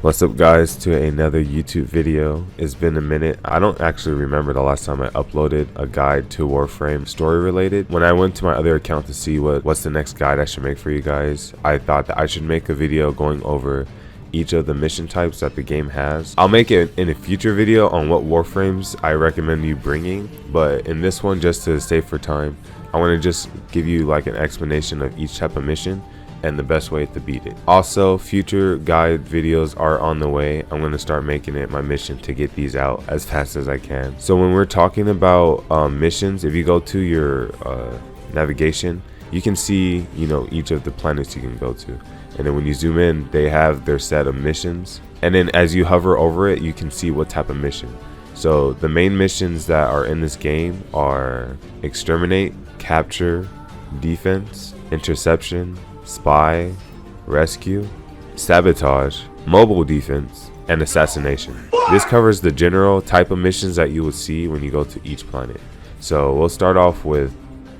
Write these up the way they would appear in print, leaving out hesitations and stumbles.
What's up guys, to another YouTube video. It's been a minute. I don't actually remember the last time I uploaded a guide to Warframe story related. When I went to my other account to see what's the next guide I should make for you guys, I thought that I should make a video going over each of the mission types that the game has. I'll make it in a future video on what Warframes I recommend you bringing, but in this one, just to save for time, I want to just give you like an explanation of each type of mission and the best way to beat it. Also, future guide videos are on the way. I'm going to start making it my mission to get these out as fast as I can. So when we're talking about missions, if you go to your navigation, you can see, each of the planets you can go to. And then when you zoom in, they have their set of missions. And then as you hover over it, you can see what type of mission. So the main missions that are in this game are exterminate, capture, defense, interception, spy, rescue, sabotage, mobile defense, and assassination. This covers the general type of missions that you will see when you go to each planet. So we'll start off with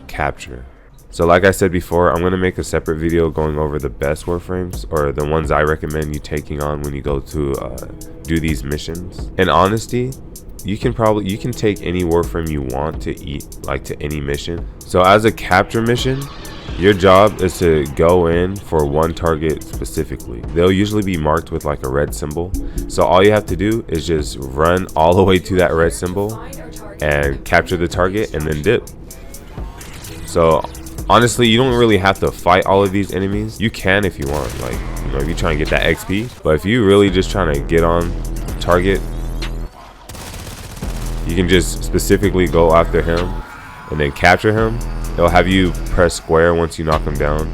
capture. So like I said before, I'm going to make a separate video going over the best Warframes, or the ones I recommend you taking on when you go to do these missions. In honesty, you can take any Warframe you want to to any mission. So as a capture mission, your job is to go in for one target specifically. They'll usually be marked with like a red symbol. So all you have to do is just run all the way to that red symbol and capture the target and then dip. So honestly, you don't really have to fight all of these enemies. You can if you want, if you're trying to get that XP. But if you really just trying to get on target, you can just specifically go after him and then capture him. They'll have you press square once you knock them down.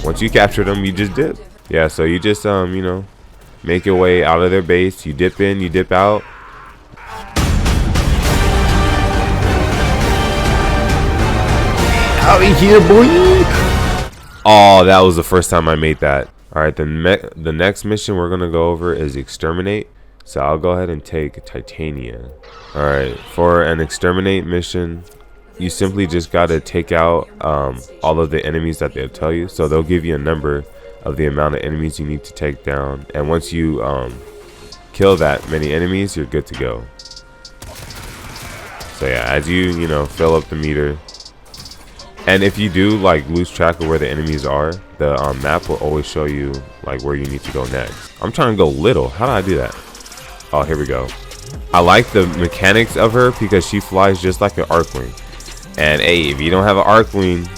Once you capture them, you just dip. Yeah, so you just make your way out of their base. You dip in, you dip out. Out of here, boy. Oh, that was the first time I made that. All right, the next mission we're gonna go over is exterminate. So I'll go ahead and take Titania. All right, for an exterminate mission, you simply just gotta take out all of the enemies that they'll tell you. So they'll give you a number of the amount of enemies you need to take down, and once you kill that many enemies, you're good to go. So yeah, as you fill up the meter, and if you do lose track of where the enemies are, the map will always show you where you need to go next. I'm trying to go little. How do I do that? Oh, here we go. I like the mechanics of her because she flies just like an Arcwing. And hey, if you don't have an Arcwing,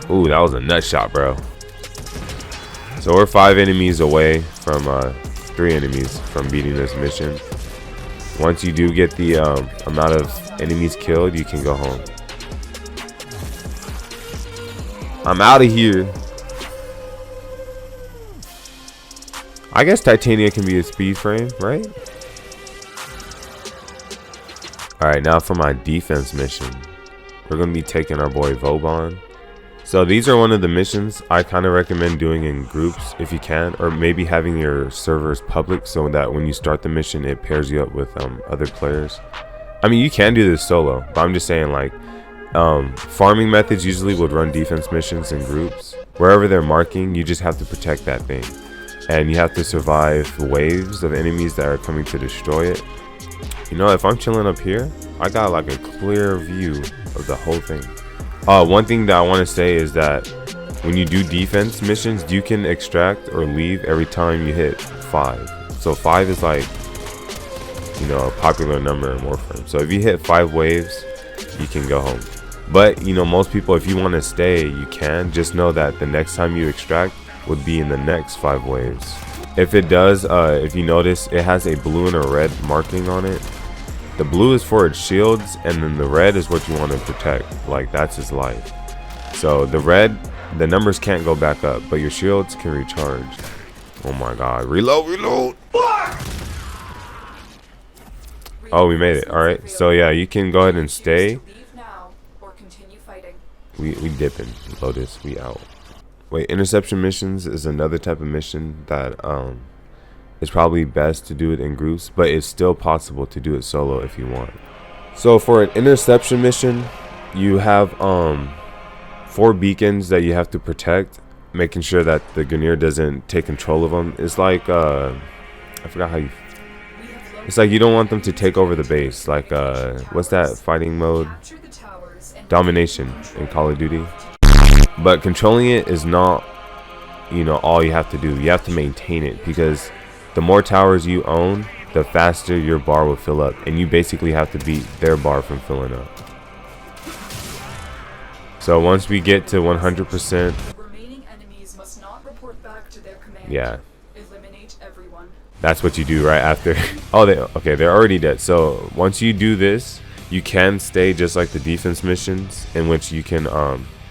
ooh, that was a nut shot, bro. So we're 5 enemies away from 3 enemies from beating this mission. Once you do get the amount of enemies killed, you can go home. I'm out of here. I guess Titania can be a speed frame, right? Alright, now for my defense mission. We're going to be taking our boy Vauban. So these are one of the missions I kind of recommend doing in groups if you can, or maybe having your servers public so that when you start the mission it pairs you up with other players. I mean, you can do this solo, but I'm just saying farming methods usually would run defense missions in groups. Wherever they're marking, you just have to protect that thing. And you have to survive waves of enemies that are coming to destroy it. If I'm chilling up here, I got a clear view of the whole thing. One thing that I want to say is that when you do defense missions, you can extract or leave every time you hit 5. So 5 is a popular number in Warframe. So if you hit 5 waves, you can go home. But most people, if you want to stay, you can. Just know that the next time you extract would be in the next 5 waves. If it does, if you notice, it has a blue and a red marking on it. The blue is for its shields, and then the red is what you want to protect. That's his life. So the red, the numbers can't go back up, but your shields can recharge. Oh my god, reload. Oh, we made it. All right, so yeah, you can go ahead and stay. We dipping, Lotus, we out. Wait, interception missions is another type of mission that it's probably best to do it in groups, but it's still possible to do it solo if you want. So for an interception mission, you have 4 beacons that you have to protect. making sure that the Gunir doesn't take control of them. It's like I forgot how you. It's like you don't want them to take over the base. Like what's that fighting mode? Domination in Call of Duty. But controlling it is not, you know, all you have to do. You have to maintain it, because the more towers you own, the faster your bar will fill up, and you basically have to beat their bar from filling up. So once we get to 100%, yeah, that's what you do right after. Oh, okay, they're already dead. So once you do this, you can stay just like the defense missions, in which you can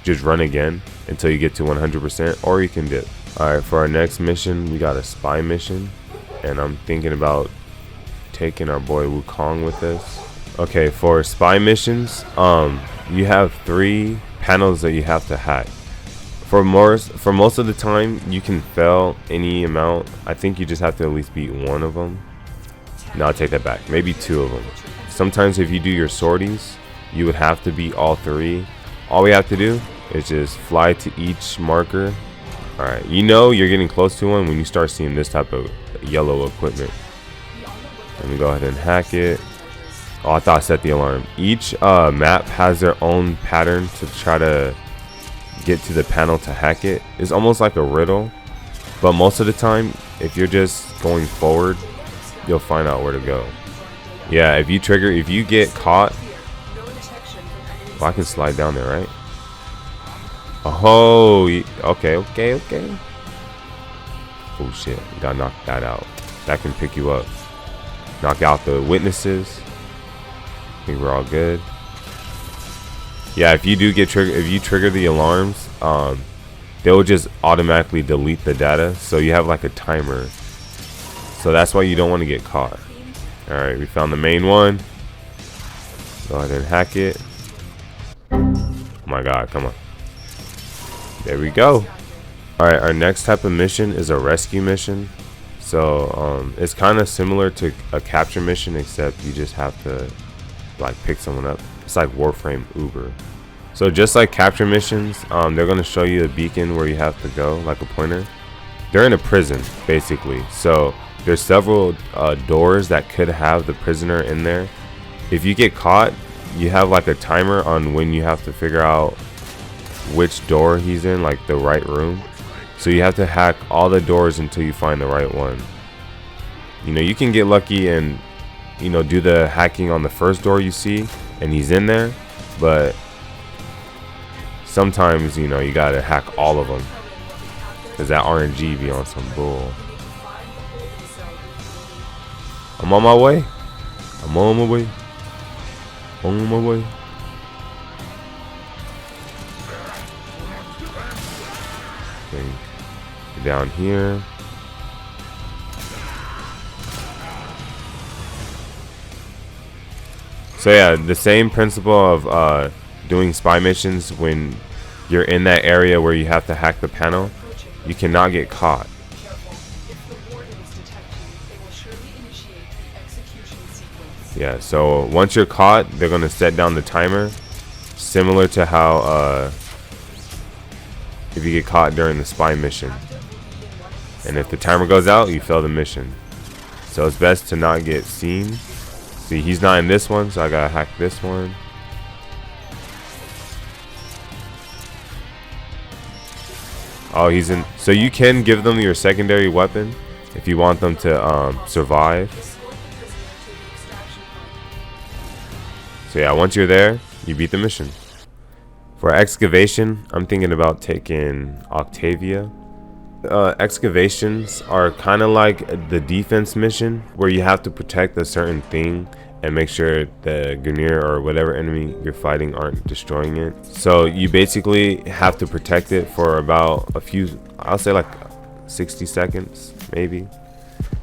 just run again until you get to 100%, or you can dip. All right, for our next mission, we got a spy mission, and I'm thinking about taking our boy Wukong with us. Okay, for spy missions, you have 3 panels that you have to hack. For most of the time, you can fail any amount. I think you just have to at least beat 1 of them. No, I'll take that back. Maybe 2 of them. Sometimes if you do your sorties, you would have to beat all 3. All we have to do is just fly to each marker. All right, you know you're getting close to one when you start seeing this type of yellow equipment. Let me go ahead and hack it. Oh, I thought I set the alarm. Each map has their own pattern to try to get to the panel to hack it. It's almost like a riddle, but most of the time, if you're just going forward, you'll find out where to go. Yeah, if you get caught, well, I can slide down there, right? Oh, okay. Oh shit, you gotta knock that out. That can pick you up. Knock out the witnesses. I think we're all good. Yeah, if you do get if you trigger the alarms, they will just automatically delete the data. So you have like a timer. So that's why you don't want to get caught. All right, we found the main one. Go ahead and hack it. Oh my God, come on. There we go. All right, our next type of mission is a rescue mission. So it's kind of similar to a capture mission, except you just have to like pick someone up. It's like Warframe Uber. So just like capture missions, they're going to show you a beacon where you have to go, like a pointer. They're in a prison basically, so there's several doors that could have the prisoner in there. If you get caught, you have like a timer on when you have to figure out which door he's in, like the right room. So you have to hack all the doors until you find the right one. You know, you can get lucky and, you know, do the hacking on the first door you see and he's in there, but sometimes, you know, you gotta hack all of them, because that RNG be on some bull. I'm on my way. I'm on my way. On my way. Okay. Down here. So yeah, the same principle of doing spy missions. When you're in that area where you have to hack the panel, you cannot get caught. Yeah, so once you're caught, they're going to set down the timer, similar to how if you get caught during the spy mission. And if the timer goes out, you fail the mission. So it's best to not get seen. See, he's not in this one, so I gotta hack this one. Oh, he's in. So you can give them your secondary weapon if you want them to survive. So yeah, once you're there, you beat the mission. For excavation, I'm thinking about taking Octavia. Excavations are kind of like the defense mission, where you have to protect a certain thing and make sure the Gunir or whatever enemy you're fighting aren't destroying it. So you basically have to protect it for about a few, I'll say like 60 seconds maybe.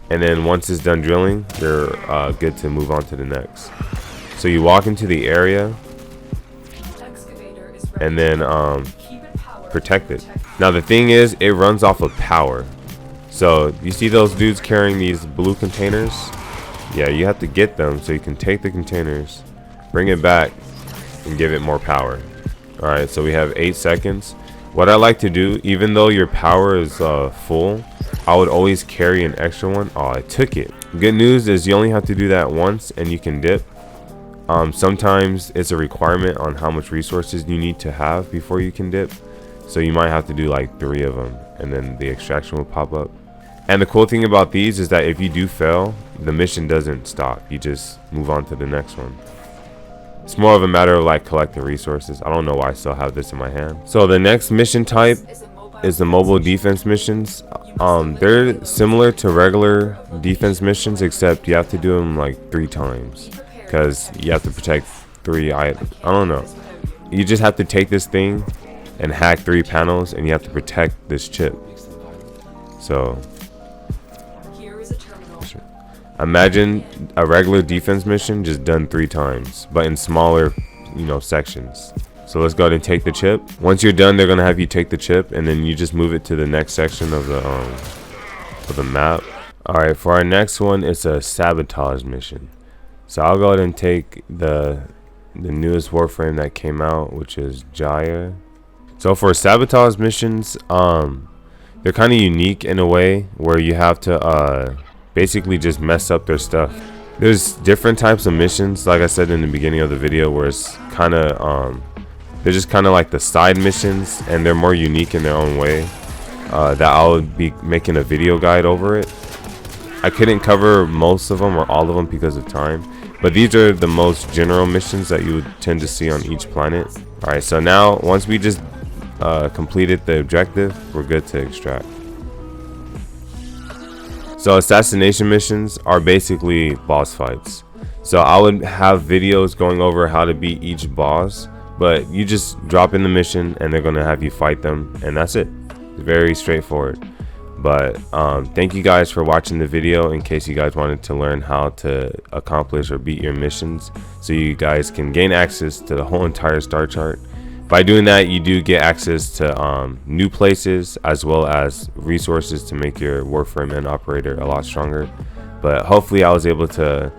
And then once it's done drilling, you're good to move on to the next. So you walk into the area and then protect it. Now the thing is, it runs off of power. So you see those dudes carrying these blue containers? Yeah, you have to get them so you can take the containers, bring it back, and give it more power. Alright, so we have 8 seconds. What I like to do, even though your power is full, I would always carry an extra one. Oh, I took it. Good news is you only have to do that once and you can dip. Sometimes it's a requirement on how much resources you need to have before you can dip. So you might have to do like 3 of them and then the extraction will pop up. And the cool thing about these is that if you do fail, the mission doesn't stop. You just move on to the next one. It's more of a matter of like collecting resources. I don't know why I still have this in my hand. So the next mission type is the mobile defense missions. They're similar to regular defense missions, except you have to do them like 3 times because you have to protect 3 items. I don't know. You just have to take this thing and hack 3 panels, and you have to protect this chip. So imagine a regular defense mission just done 3 times, but in smaller, sections. So let's go ahead and take the chip. Once you're done, they're gonna have you take the chip, and then you just move it to the next section of the map. All right, for our next one, it's a sabotage mission. So I'll go ahead and take the newest Warframe that came out, which is Jaya. So for sabotage missions, they're kind of unique in a way where you have to basically just mess up their stuff. There's different types of missions, like I said in the beginning of the video, where it's kind of they're just kind of like the side missions, and they're more unique in their own way. That I'll be making a video guide over it. I couldn't cover most of them or all of them because of time, but these are the most general missions that you would tend to see on each planet. All right, so now once we just completed the objective, we're good to extract. So assassination missions are basically boss fights. So I would have videos going over how to beat each boss, but you just drop in the mission and they're gonna have you fight them, and that's it. It's very straightforward. But thank you guys for watching the video. In case you guys wanted to learn how to accomplish or beat your missions, so you guys can gain access to the whole entire star chart. By doing that, you do get access to new places as well as resources to make your Warframe and operator a lot stronger. But hopefully I was able to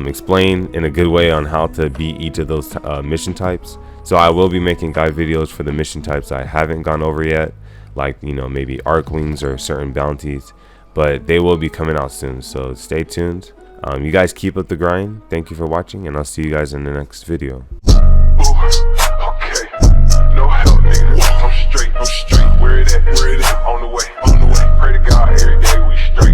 explain in a good way on how to beat each of those mission types. So I will be making guide videos for the mission types I haven't gone over yet, like maybe Arklings or certain bounties, but they will be coming out soon, so stay tuned. You guys keep up the grind. Thank you for watching, and I'll see you guys in the next video. I'm straight, where it at?